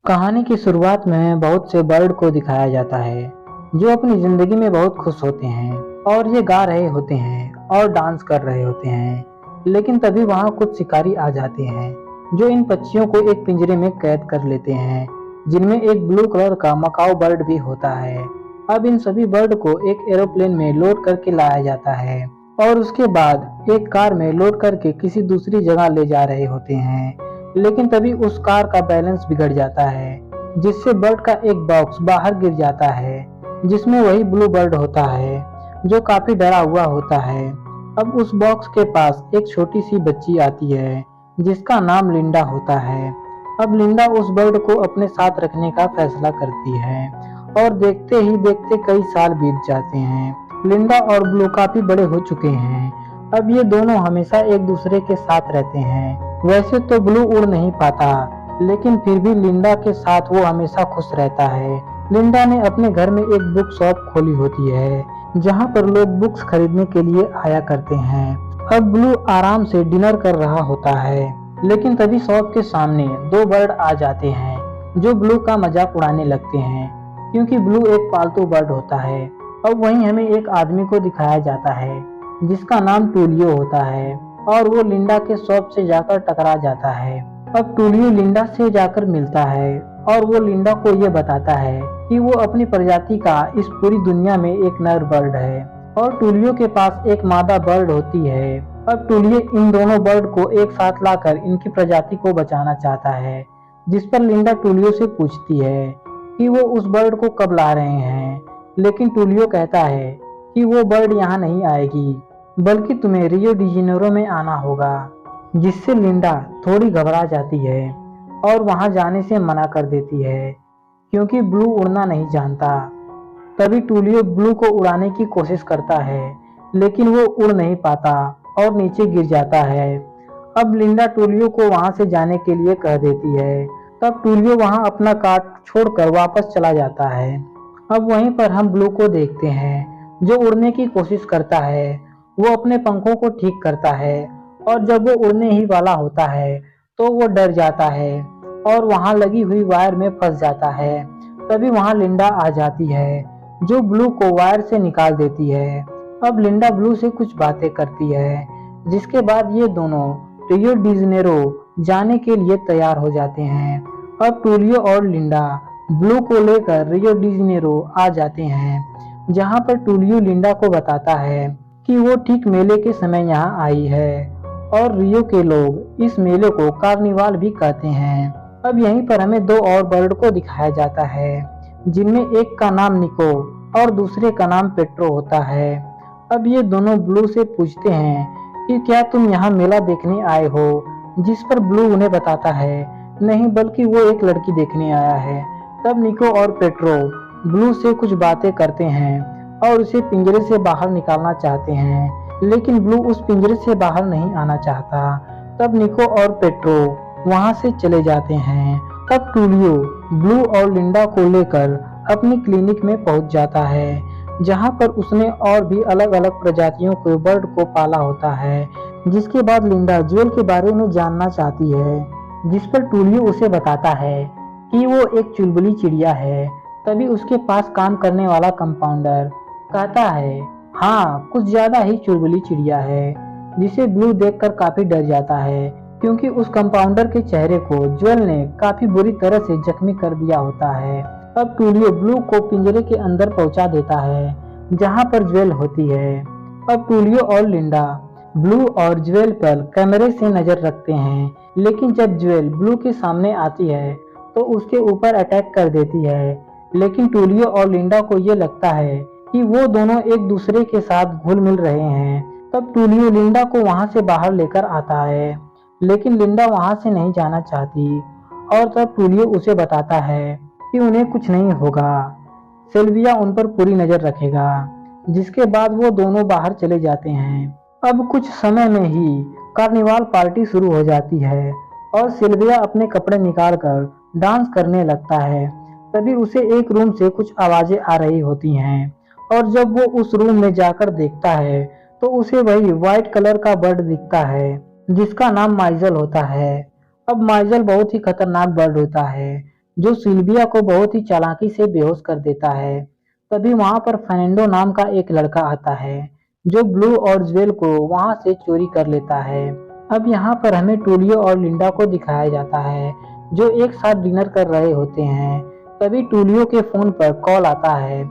कहानी की शुरुआत में बहुत से बर्ड को दिखाया जाता है जो अपनी जिंदगी में बहुत खुश होते हैं और ये गा रहे होते हैं और डांस कर रहे होते हैं। लेकिन तभी वहाँ कुछ शिकारी आ जाते हैं जो इन पक्षियों को एक पिंजरे में कैद कर लेते हैं, जिनमें एक ब्लू कलर का मकाऊ बर्ड भी होता है। अब इन सभी बर्ड को एक एरोप्लेन में लोड करके लाया जाता है और उसके बाद एक कार में लोड करके किसी दूसरी जगह ले जा रहे होते हैं। लेकिन तभी उस कार का बैलेंस बिगड़ जाता है, जिससे बर्ड का एक बॉक्स बाहर गिर जाता है, जिसमें वही ब्लू बर्ड होता है जो काफी डरा हुआ होता है। अब उस बॉक्स के पास एक छोटी सी बच्ची आती है जिसका नाम लिंडा होता है। अब लिंडा उस बर्ड को अपने साथ रखने का फैसला करती है और देखते ही देखते कई साल बीत जाते हैं। लिंडा और ब्लू काफी बड़े हो चुके हैं। अब ये दोनों हमेशा एक दूसरे के साथ रहते हैं। वैसे तो ब्लू उड़ नहीं पाता, लेकिन फिर भी लिंडा के साथ वो हमेशा खुश रहता है। लिंडा ने अपने घर में एक बुक शॉप खोली होती है जहाँ पर लोग बुक्स खरीदने के लिए आया करते हैं। अब ब्लू आराम से डिनर कर रहा होता है, लेकिन तभी शॉप के सामने दो बर्ड आ जाते हैं जो ब्लू का मजाक उड़ाने लगते हैं, क्योंकि ब्लू एक पालतू बर्ड होता है। अब वहीं हमें एक आदमी को दिखाया जाता है जिसका नाम टूलियो होता है और वो लिंडा के शॉप से जाकर टकरा जाता है। अब टूलियो लिंडा से जाकर मिलता है और वो लिंडा को ये बताता है कि वो अपनी प्रजाति का इस पूरी दुनिया में एक नर बर्ड है और टूलियो के पास एक मादा बर्ड होती है। अब टूलियो इन दोनों बर्ड को एक साथ लाकर इनकी प्रजाति को बचाना चाहता है, जिस पर लिंडा टूलियो से पूछती है कि वो उस बर्ड को कब ला रहे हैं। लेकिन टूलियो कहता है कि वो बर्ड यहाँ नहीं आएगी, बल्कि तुम्हें रियो डी जेनेरो में आना होगा, जिससे लिंडा थोड़ी घबरा जाती है और वहां जाने से मना कर देती है, क्योंकि ब्लू उड़ना नहीं जानता। तभी टूलियो ब्लू को उड़ाने की कोशिश करता है, लेकिन वो उड़ नहीं पाता और नीचे गिर जाता है। अब लिंडा टूलियो को वहां से जाने के लिए कह देती है। तब टूलियो वहां अपना काट छोड़कर वापस चला जाता है। अब वहीं पर हम ब्लू को देखते हैं जो उड़ने की कोशिश करता है। वो अपने पंखों को ठीक करता है और जब वो उड़ने ही वाला होता है तो वो डर जाता है और वहां लगी हुई वायर में फंस जाता है। तभी वहां लिंडा आ जाती है जो ब्लू को वायर से निकाल देती है। अब लिंडा ब्लू से कुछ बातें करती है, जिसके बाद ये दोनों रियो डी जेनेरो जाने के लिए तैयार हो जाते हैं। अब टूलियो और लिंडा ब्लू को लेकर रियो डी जेनेरो आ जाते हैं, जहां पर टूलियो लिंडा को बताता है कि वो ठीक मेले के समय यहाँ आई है और रियो के लोग इस मेले को कार्निवाल भी कहते हैं। अब यहीं पर हमें दो और बर्ड को दिखाया जाता है, जिनमें एक का नाम निको और दूसरे का नाम पेट्रो होता है। अब ये दोनों ब्लू से पूछते हैं कि क्या तुम यहाँ मेला देखने आए हो, जिस पर ब्लू उन्हें बताता है नहीं, बल्कि वो एक लड़की देखने आया है। तब निको और पेट्रो ब्लू से कुछ बातें करते हैं और उसे पिंजरे से बाहर निकालना चाहते हैं, लेकिन ब्लू उस पिंजरे से बाहर नहीं आना चाहता। तब निको और पेट्रो वहां से चले जाते हैं। तब टूलियो ब्लू और लिंडा को लेकर अपनी क्लिनिक में पहुंच जाता है, जहां पर उसने और भी अलग अलग प्रजातियों के बर्ड को पाला होता है। जिसके बाद लिंडा ज्वेल के बारे में जानना चाहती है, जिस पर टूलियो उसे बताता है कि वो एक चुलबुली चिड़िया है। तभी उसके पास काम करने वाला कंपाउंडर कहता है हाँ, कुछ ज्यादा ही चुलबुली चिड़िया है, जिसे ब्लू देखकर काफी डर जाता है, क्योंकि उस कंपाउंडर के चेहरे को ज्वेल ने काफी बुरी तरह से जख्मी कर दिया होता है। अब टूलियो ब्लू को पिंजरे के अंदर पहुंचा देता है, जहां पर ज्वेल होती है। अब टूलियो और लिंडा ब्लू और ज्वेल पर कैमरे से नजर रखते हैं, लेकिन जब ज्वेल ब्लू के सामने आती है तो उसके ऊपर अटैक कर देती है। लेकिन टूलियो और लिंडा को ये लगता है कि वो दोनों एक दूसरे के साथ घुल मिल रहे हैं। तब टूलियो लिंडा को वहां से बाहर लेकर आता है, लेकिन लिंडा वहां से नहीं जाना चाहती और तब टूलियो उसे बताता है कि उन्हें कुछ नहीं होगा, सिल्विया उन पर पूरी नजर रखेगा। जिसके बाद वो दोनों बाहर चले जाते हैं। अब कुछ समय में ही कार्निवाल पार्टी शुरू हो जाती है और सिल्विया अपने कपड़े निकालकर डांस करने लगता है। तभी उसे एक रूम से कुछ आवाजें आ रही होती हैं और जब वो उस रूम में जाकर देखता है तो उसे वही व्हाइट कलर का बर्ड दिखता है, जिसका नाम माइजल होता है। अब माइजल बहुत ही खतरनाक बर्ड होता है, जो सिल्विया को बहुत ही चालाकी से बेहोश कर देता है। तभी वहां पर फर्नांडो नाम का एक लड़का आता है जो ब्लू और ज्वेल को वहां से चोरी कर लेता है। अब यहाँ पर हमें टूलियो और लिंडा को दिखाया जाता है जो एक साथ डिनर कर रहे होते हैं। तभी टूलियो के फोन पर कॉल आता है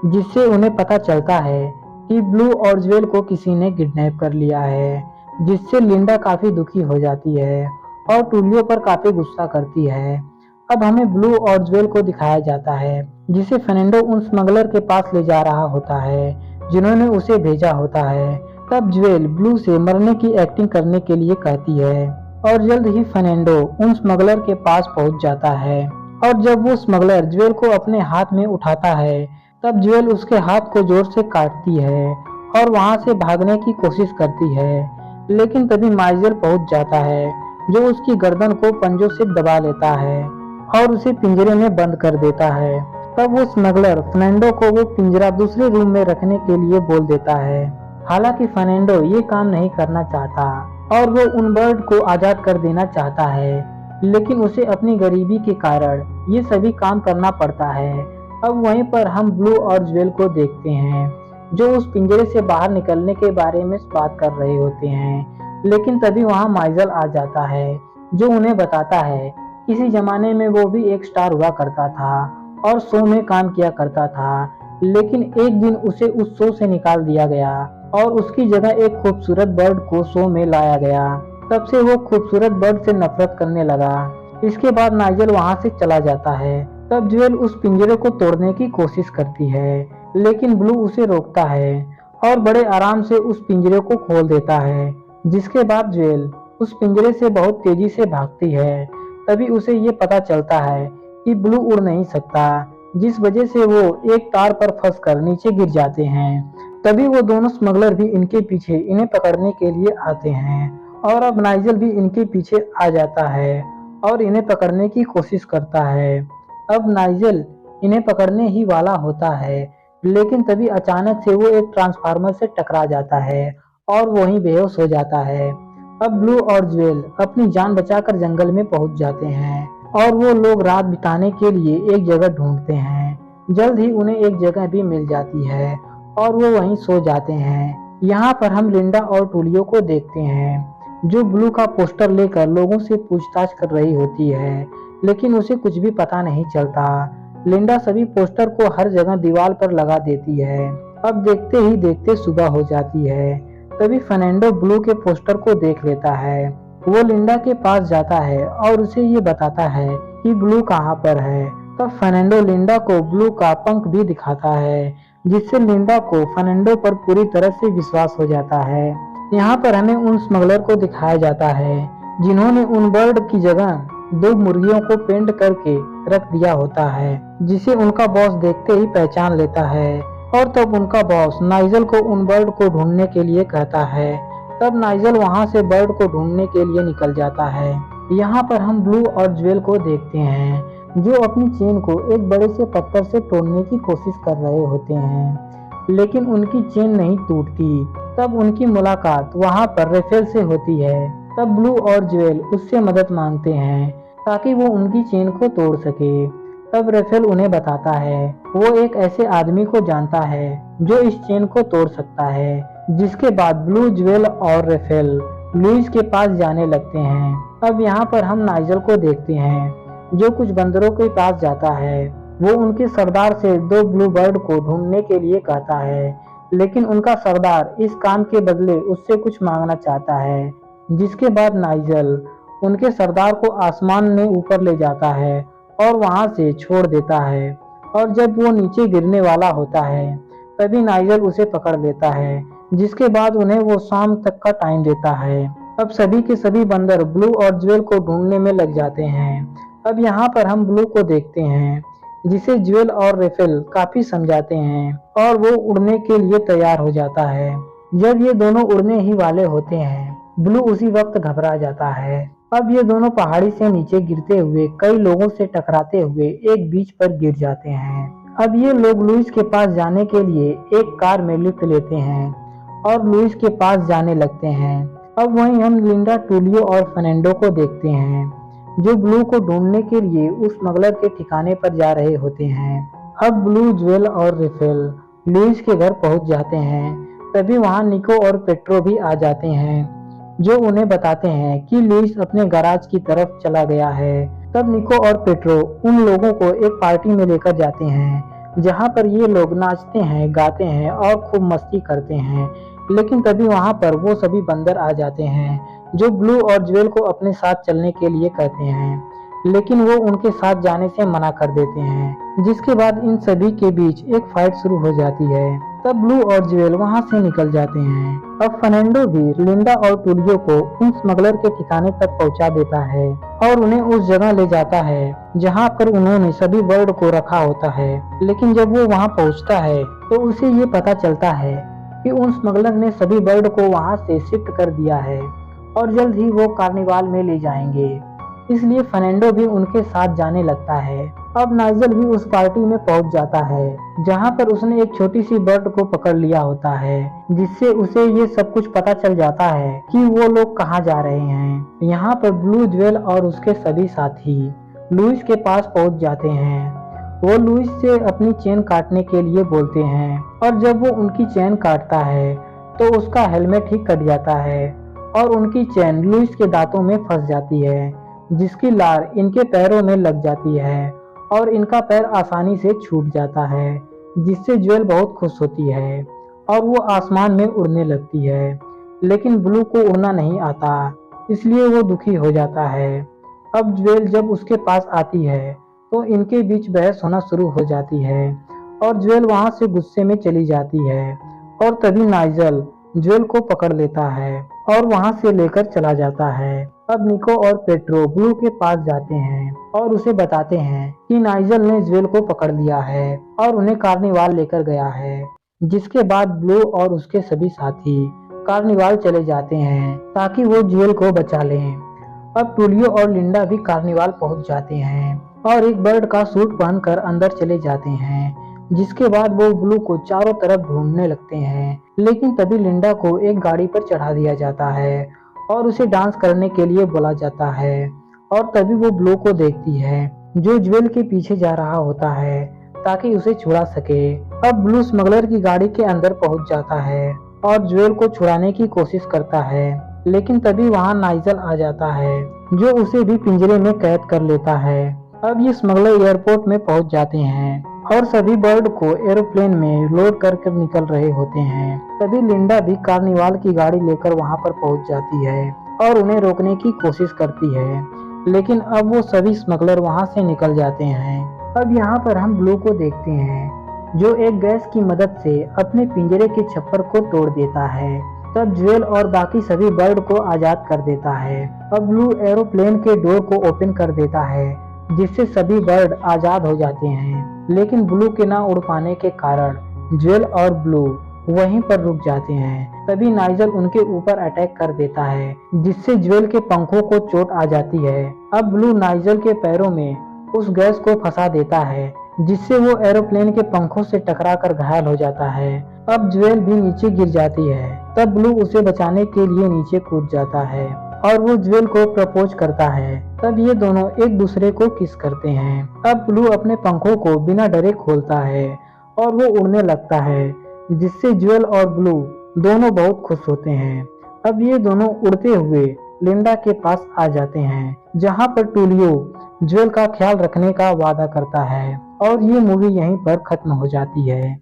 जिससे उन्हें पता चलता है कि ब्लू और ज्वेल को किसी ने किडनैप कर लिया है, जिससे लिंडा काफी दुखी हो जाती है और टूलियो पर काफी गुस्सा करती है। अब हमें ब्लू और ज्वेल को दिखाया जाता है जिसे फर्नांडो उन स्मगलर के पास ले जा रहा होता है जिन्होंने उसे भेजा होता है। तब ज्वेल ब्लू से मरने की एक्टिंग करने के लिए कहती है और जल्द ही फर्नांडो उन स्मगलर के पास पहुंच जाता है। और जब वो स्मगलर ज्वेल को अपने हाथ में उठाता है तब ज्वेल उसके हाथ को जोर से काटती है और वहां से भागने की कोशिश करती है, लेकिन तभी माइजल पहुंच जाता है जो उसकी गर्दन को पंजों से दबा लेता है और उसे पिंजरे में बंद कर देता है। तब वो स्मगलर फर्नांडो को वो पिंजरा दूसरे रूम में रखने के लिए बोल देता है। हालांकि फर्नांडो ये काम नहीं करना चाहता और वो उन बर्ड को आजाद कर देना चाहता है, लेकिन उसे अपनी गरीबी के कारण ये सभी काम करना पड़ता है। अब वहीं पर हम ब्लू और ज्वेल को देखते हैं जो उस पिंजरे से बाहर निकलने के बारे में बात कर रहे होते हैं, लेकिन तभी वहां माइजल आ जाता है जो उन्हें बताता है किसी जमाने में वो भी एक स्टार हुआ करता था और शो में काम किया करता था, लेकिन एक दिन उसे उस शो से निकाल दिया गया और उसकी जगह एक खूबसूरत बर्ड को शो में लाया गया। तब से वो खूबसूरत बर्ड से नफरत करने लगा। इसके बाद नाइजल वहां से चला जाता है। तब ज्वेल उस पिंजरे को तोड़ने की कोशिश करती है, लेकिन ब्लू उसे रोकता है और बड़े आराम से उस पिंजरे को खोल देता है। जिसके बाद ज्वेल उस पिंजरे से बहुत तेजी से भागती है। तभी उसे ये पता चलता है कि ब्लू उड़ नहीं सकता, जिस वजह से वो एक तार पर फंसकर नीचे गिर जाते हैं। तभी वो दोनों स्मगलर भी इनके पीछे इन्हें पकड़ने के लिए आते हैं और अब नाइजल भी इनके पीछे आ जाता है और इन्हें पकड़ने की कोशिश करता है। अब नाइजल इन्हें पकड़ने ही वाला होता है, लेकिन तभी अचानक से वो एक ट्रांसफार्मर से टकरा जाता है और वहीं बेहोश हो जाता है। अब ब्लू और ज्वेल अपनी जान बचाकर जंगल में पहुंच जाते हैं और वो लोग रात बिताने के लिए एक जगह ढूंढते हैं। जल्द ही उन्हें एक जगह भी मिल जाती है और वो वहीं सो जाते हैं। यहाँ पर हम लिंडा और टूलियो को देखते हैं जो ब्लू का पोस्टर लेकर लोगों से पूछताछ कर रही होती है, लेकिन उसे कुछ भी पता नहीं चलता। लिंडा सभी पोस्टर को हर जगह दीवार पर लगा देती है। अब देखते ही देखते सुबह हो जाती है। तभी फर्नांडो ब्लू के पोस्टर को देख लेता है। वो लिंडा के पास जाता है और उसे ये बताता है कि ब्लू कहाँ पर है। तब फर्नांडो लिंडा को ब्लू का पंख भी दिखाता है, जिससे लिंडा को फर्नांडो पर पूरी तरह से विश्वास हो जाता है। यहाँ पर हमें उन स्मगलर को दिखाया जाता है जिन्होंने उन बर्ड की जगह 2 मुर्गियों को पेंट करके रख दिया होता है, जिसे उनका बॉस देखते ही पहचान लेता है। और तब उनका बॉस नाइजल को उन बर्ड को ढूंढने के लिए कहता है। तब नाइजल वहां से बर्ड को ढूंढने के लिए निकल जाता है। यहाँ पर हम ब्लू और ज्वेल को देखते हैं जो अपनी चेन को एक बड़े से पत्थर से तोड़ने की कोशिश कर रहे होते हैं, लेकिन उनकी चेन नहीं टूटती। तब उनकी मुलाकात वहां पर रेफेल से होती है। तब ब्लू और ज्वेल उससे मदद मांगते हैं ताकि वो उनकी चेन को तोड़ सके। तब रेफेल उन्हें बताता है वो एक ऐसे आदमी को जानता है जो इस चेन को तोड़ सकता है। जिसके बाद ब्लू, ज्वेल और रेफेल लुइस के पास जाने लगते हैं। अब यहाँ पर हम नाइजल को देखते हैं जो कुछ बंदरों के पास जाता है। वो उनके सरदार से 2 ब्लू बर्ड को ढूंढने के लिए कहता है, लेकिन उनका सरदार इस काम के बदले उससे कुछ मांगना चाहता है। जिसके बाद नाइजल उनके सरदार को आसमान में ऊपर ले जाता है और वहां से छोड़ देता है। और जब वो नीचे गिरने वाला होता है तभी नाइजल उसे पकड़ लेता है, जिसके बाद उन्हें वो शाम तक का टाइम देता है। अब सभी के सभी बंदर ब्लू और ज्वेल को ढूंढने में लग जाते हैं। अब यहाँ पर हम ब्लू को देखते हैं जिसे ज्वेल और रेफेल काफी समझाते हैं और वो उड़ने के लिए तैयार हो जाता है। जब ये दोनों उड़ने ही वाले होते हैं ब्लू उसी वक्त घबरा जाता है। अब ये दोनों पहाड़ी से नीचे गिरते हुए कई लोगों से टकराते हुए एक बीच पर गिर जाते हैं। अब ये लोग लुइस के पास जाने के लिए एक कार में लिफ्ट लेते हैं और लुइस के पास जाने लगते हैं। अब वहीं हम लिंडा, टूलियो और फर्नांडो को देखते हैं जो ब्लू को ढूंढने के लिए उस स्मगलर के ठिकाने पर जा रहे होते हैं। अब ब्लू, ज्वेल और रेफेल लुइस के घर पहुंच जाते हैं। तभी वहां निको और पेट्रो भी आ जाते हैं, जो उन्हें बताते हैं कि लुइस अपने गैराज की तरफ चला गया है। तब निको और पेट्रो उन लोगों को एक पार्टी में लेकर जाते हैं, जहां पर ये लोग नाचते हैं, गाते हैं और खूब मस्ती करते हैं। लेकिन तभी वहां पर वो सभी बंदर आ जाते हैं, जो ब्लू और ज्वेल को अपने साथ चलने के लिए कहते हैं, लेकिन वो उनके साथ जाने से मना कर देते हैं। जिसके बाद इन सभी के बीच एक फाइट शुरू हो जाती है। तब ब्लू और ज्वेल वहां से निकल जाते हैं। अब फर्नांडो भी लिंडा और टूलियो को उन स्मगलर के ठिकाने तक पहुंचा देता है और उन्हें उस जगह ले जाता है जहां पर उन्होंने सभी बर्ड को रखा होता है। लेकिन जब वो वहां पहुंचता है तो उसे ये पता चलता है कि उन स्मगलर ने सभी बर्ड को वहां से शिफ्ट कर दिया है और जल्द ही वो कार्निवाल में ले जाएंगे। इसलिए फर्नांडो भी उनके साथ जाने लगता है। अब नाइजल भी उस पार्टी में पहुंच जाता है, जहां पर उसने एक छोटी सी बर्ड को पकड़ लिया होता है, जिससे उसे ये सब कुछ पता चल जाता है कि वो लोग कहाँ जा रहे हैं। यहाँ पर ब्लू, ज्वेल और उसके सभी साथी लुइस के पास पहुंच जाते हैं। वो लुइस से अपनी चेन काटने के लिए बोलते हैं और जब वो उनकी चेन काटता है तो उसका हेलमेट ही कट जाता है और उनकी चेन लुइस के दांतों में फंस जाती है, जिसकी लार इनके पैरों में लग जाती है और इनका पैर आसानी से छूट जाता है, जिससे ज्वेल बहुत खुश होती है और वो आसमान में उड़ने लगती है। लेकिन ब्लू को उड़ना नहीं आता, इसलिए वो दुखी हो जाता है। अब ज्वेल जब उसके पास आती है तो इनके बीच बहस होना शुरू हो जाती है और ज्वेल वहां से गुस्से में चली जाती है। और तभी नाइजल ज्वेल को पकड़ लेता है और वहां से लेकर चला जाता है। अब निको और पेट्रो ब्लू के पास जाते हैं और उसे बताते हैं कि नाइजल ने ज्वेल को पकड़ लिया है और उन्हें कार्निवाल लेकर गया है। जिसके बाद ब्लू और उसके सभी साथी कार्निवाल चले जाते हैं ताकि वो ज्वेल को बचा लें। अब टूलियो और लिंडा भी कार्निवाल पहुंच जाते हैं और एक बर्ड का सूट पहनकर अंदर चले जाते हैं। जिसके बाद वो ब्लू को चारों तरफ ढूंढने लगते हैं। लेकिन तभी लिंडा को एक गाड़ी पर चढ़ा दिया जाता है और उसे डांस करने के लिए बोला जाता है। और तभी वो ब्लू को देखती है, जो ज्वेल के पीछे जा रहा होता है ताकि उसे छुड़ा सके। अब ब्लू स्मगलर की गाड़ी के अंदर पहुंच जाता है और ज्वेल को छुड़ाने की कोशिश करता है। लेकिन तभी वहां नाइजल आ जाता है, जो उसे भी पिंजरे में कैद कर लेता है। अब ये स्मगलर एयरपोर्ट में पहुंच जाते हैं और सभी बर्ड को एरोप्लेन में लोड कर निकल रहे होते हैं। तभी लिंडा भी कार्निवाल की गाड़ी लेकर वहां पर पहुंच जाती है और उन्हें रोकने की कोशिश करती है। लेकिन अब वो सभी स्मगलर वहां से निकल जाते हैं। अब यहाँ पर हम ब्लू को देखते हैं, जो एक गैस की मदद से अपने पिंजरे के छप्पर को तोड़ देता है। तब ज्वेल और बाकी सभी बर्ड को आजाद कर देता है। अब ब्लू एरोप्लेन के डोर को ओपन कर देता है, जिससे सभी बर्ड आजाद हो जाते हैं। लेकिन ब्लू के ना उड़ पाने के कारण ज्वेल और ब्लू वहीं पर रुक जाते हैं। तभी नाइजल उनके ऊपर अटैक कर देता है, जिससे ज्वेल के पंखों को चोट आ जाती है। अब ब्लू नाइजल के पैरों में उस गैस को फंसा देता है, जिससे वो एरोप्लेन के पंखों से टकराकर घायल हो जाता है। अब ज्वेल भी नीचे गिर जाती है। तब ब्लू उसे बचाने के लिए नीचे कूद जाता है और वो ज्वेल को प्रपोज करता है। तब ये दोनों एक दूसरे को किस करते हैं। अब ब्लू अपने पंखों को बिना डरे खोलता है और वो उड़ने लगता है, जिससे ज्वेल और ब्लू दोनों बहुत खुश होते हैं। अब ये दोनों उड़ते हुए लिंडा के पास आ जाते हैं, जहां पर टूलियो ज्वेल का ख्याल रखने का वादा करता है और ये मूवी यहीं पर खत्म हो जाती है।